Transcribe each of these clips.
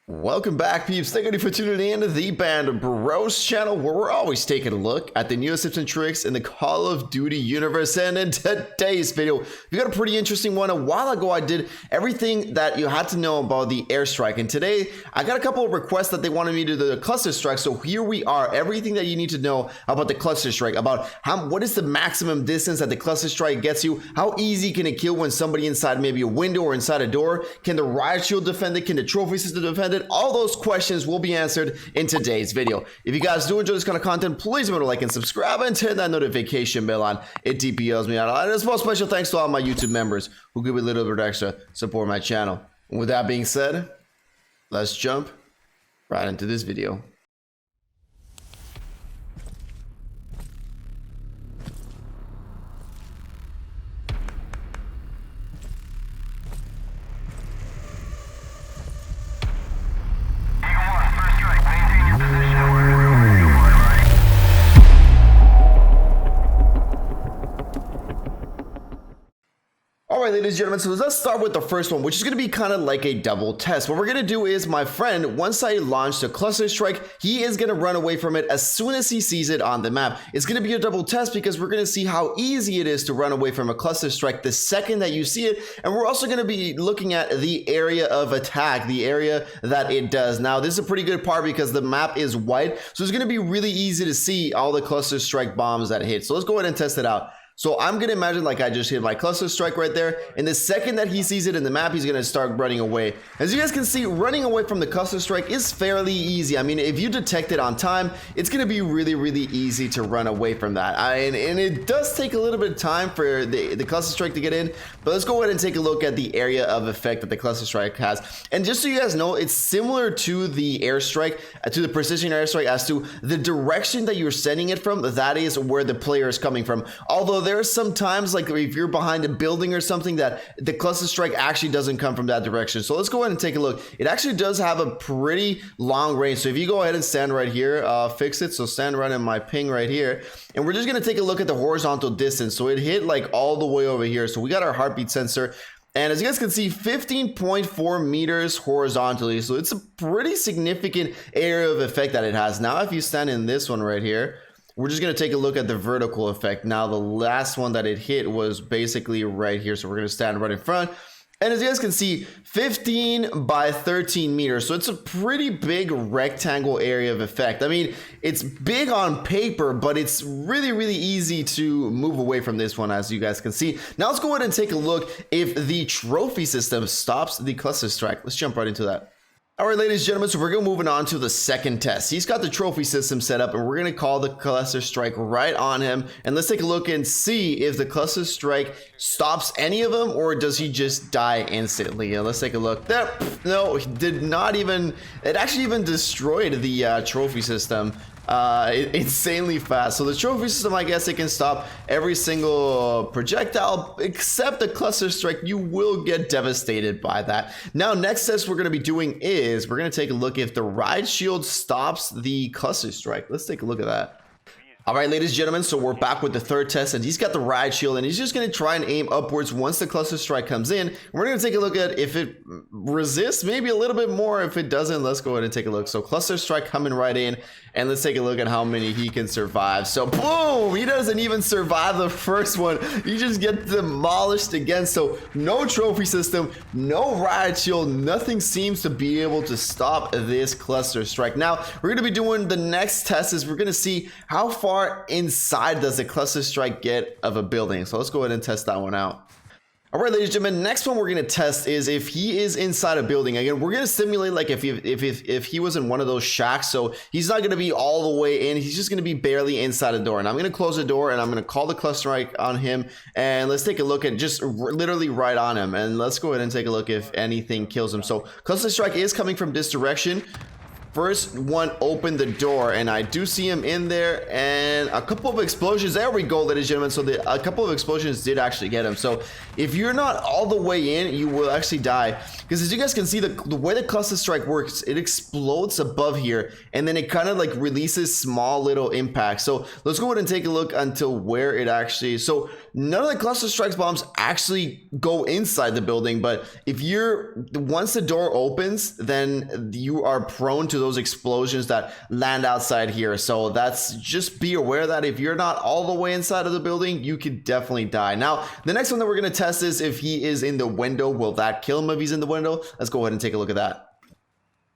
Welcome back, peeps. Thank you for tuning in to the Band Bros channel, where we're always taking a look at the newest tips and tricks in the Call of Duty universe. And in today's video, we got a pretty interesting one. A while ago, I did everything that you had to know about the airstrike, and today I got a couple of requests that they wanted me to do the cluster strike. So here we are, everything that you need to know about the cluster strike, about what is the maximum distance that the cluster strike gets you, how easy can it kill when somebody inside maybe a window or inside a door, can the riot shield defend it, can the trophy system defend it? All those questions will be answered in today's video. If you guys do enjoy this kind of content, please remember to like and subscribe and turn that notification bell on. It DPLs me out a lot. And as well, special thanks to all my YouTube members who give me a little bit extra support my channel. And with that being said, let's jump right into this video. Alright, ladies and gentlemen, so let's start with the first one, which is going to be kind of like a double test. What we're going to do is, my friend, once I launch the cluster strike, he is going to run away from it as soon as he sees it on the map. It's going to be a double test because we're going to see how easy it is to run away from a cluster strike the second that you see it, and we're also going to be looking at the area of attack, the area that it does. Now, this is a pretty good part because the map is white, so it's going to be really easy to see all the cluster strike bombs that hit. So let's go ahead and test it out. So I'm going to imagine like I just hit my cluster strike right there, and the second that he sees it in the map, he's going to start running away. As you guys can see, running away from the cluster strike is fairly easy. I mean, if you detect it on time, it's going to be really easy to run away from that. And it does take a little bit of time for the cluster strike to get in, but let's go ahead and take a look at the area of effect that the cluster strike has. And just so you guys know, it's similar to the airstrike, to the precision airstrike, as to the direction that you're sending it from. That is where the player is coming from. Although there are some times, like if you're behind a building or something, that the cluster strike actually doesn't come from that direction. So let's go ahead and take a look. It actually does have a pretty long range. So if you go ahead and stand right here, fix it. So stand right in my ping right here. And we're just going to take a look at the horizontal distance. So it hit like all the way over here. So we got our heartbeat sensor. And as you guys can see, 15.4 meters horizontally. So it's a pretty significant area of effect that it has. Now, if you stand in this one right here, we're just going to take a look at the vertical effect. Now, the last one that it hit was basically right here. So we're going to stand right in front. And as you guys can see, 15 by 13 meters. So it's a pretty big rectangle area of effect. I mean, it's big on paper, but it's really easy to move away from this one, as you guys can see. Now let's go ahead and take a look if the trophy system stops the cluster strike. Let's jump right into that. All right, ladies and gentlemen, so we're going to move on to the second test. He's got the trophy system set up, and we're going to call the cluster strike right on him. And let's take a look and see if the cluster strike stops any of them, or does he just die instantly? Let's take a look. No, he did not even, it actually even destroyed the trophy system. Insanely fast. So the trophy system, I guess it can stop every single projectile except the cluster strike. You will get devastated by that. Now, next test we're going to be doing is we're going to take a look if the riot shield stops the cluster strike. Let's take a look at that. All right, ladies and gentlemen, so we're back with the third test, and he's got the riot shield, and he's just going to try and aim upwards once the cluster strike comes in. We're going to take a look at if it resists, maybe a little bit more. If it doesn't, let's go ahead and take a look. So cluster strike coming right in, and let's take a look at how many he can survive. So boom, he doesn't even survive the first one. You just get demolished again. So no trophy system, no riot shield, nothing seems to be able to stop this cluster strike. Now, we're going to be doing the next test is we're going to see how far inside does the cluster strike get of a building. So let's go ahead and test that one out. All right, ladies and gentlemen, next one we're going to test is if he is inside a building. Again, we're going to simulate like if he was in one of those shacks. So he's not going to be all the way in. He's just going to be barely inside a door. And I'm going to close the door, and I'm going to call the cluster strike on him. And let's take a look at just literally right on him. And let's go ahead and take a look if anything kills him. So cluster strike is coming from this direction. First one opened the door, and I do see him in there, and a couple of explosions. There we go, ladies and gentlemen. So a couple of explosions did actually get him. So if you're not all the way in, you will actually die, because as you guys can see, the way the cluster strike works, it explodes above here, and then it kind of like releases small little impacts. So let's go ahead and take a look until where it actually, so none of the cluster strikes bombs actually go inside the building, but once the door opens, then you are prone to those explosions that land outside here. So just be aware that if you're not all the way inside of the building, you could definitely die. Now, the next one that we're going to test is if he is in the window. Will that kill him if he's in the window? Let's go ahead and take a look at that.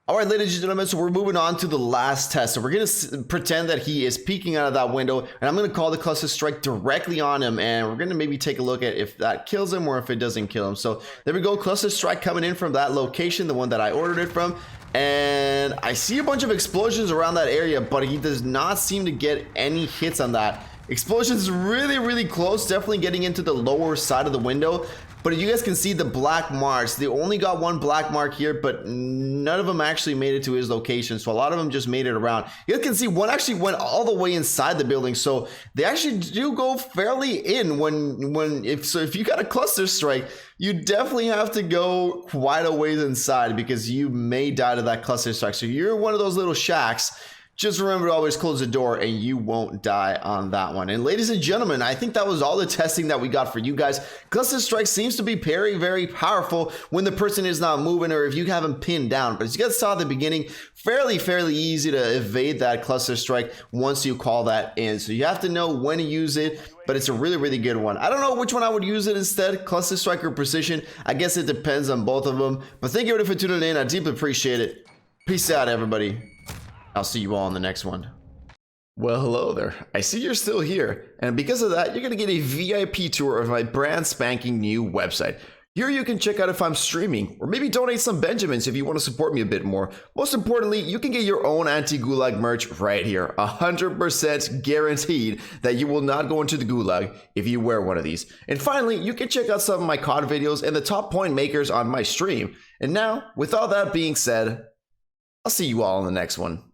All right, ladies and gentlemen, so we're moving on to the last test. So we're going to pretend that he is peeking out of that window, and I'm going to call the cluster strike directly on him, and we're going to maybe take a look at if that kills him or if it doesn't kill him. So there we go, cluster strike coming in from that location, the one that I ordered it from. And I see a bunch of explosions around that area, but he does not seem to get any hits on that. Explosions really, really close, definitely getting into the lower side of the window. But you guys can see the black marks. They only got one black mark here, but none of them actually made it to his location. So a lot of them just made it around. You guys can see one actually went all the way inside the building. So they actually do go fairly in if you got a cluster strike, you definitely have to go quite a ways inside because you may die to that cluster strike. So you're one of those little shacks. Just remember to always close the door and you won't die on that one. And ladies and gentlemen, I think that was all the testing that we got for you guys. Cluster strike seems to be very, very powerful when the person is not moving or if you have them pinned down. But as you guys saw at the beginning, fairly easy to evade that cluster strike once you call that in. So you have to know when to use it, but it's a really, really good one. I don't know which one I would use it instead, cluster strike or precision. I guess it depends on both of them. But thank you for tuning in. I deeply appreciate it. Peace out, everybody. I'll see you all in the next one. Well, hello there. I see you're still here. And because of that, you're going to get a VIP tour of my brand spanking new website. Here you can check out if I'm streaming, or maybe donate some Benjamins if you want to support me a bit more. Most importantly, you can get your own anti-gulag merch right here. 100% guaranteed that you will not go into the gulag if you wear one of these. And finally, you can check out some of my COD videos and the top point makers on my stream. And now, with all that being said, I'll see you all in the next one.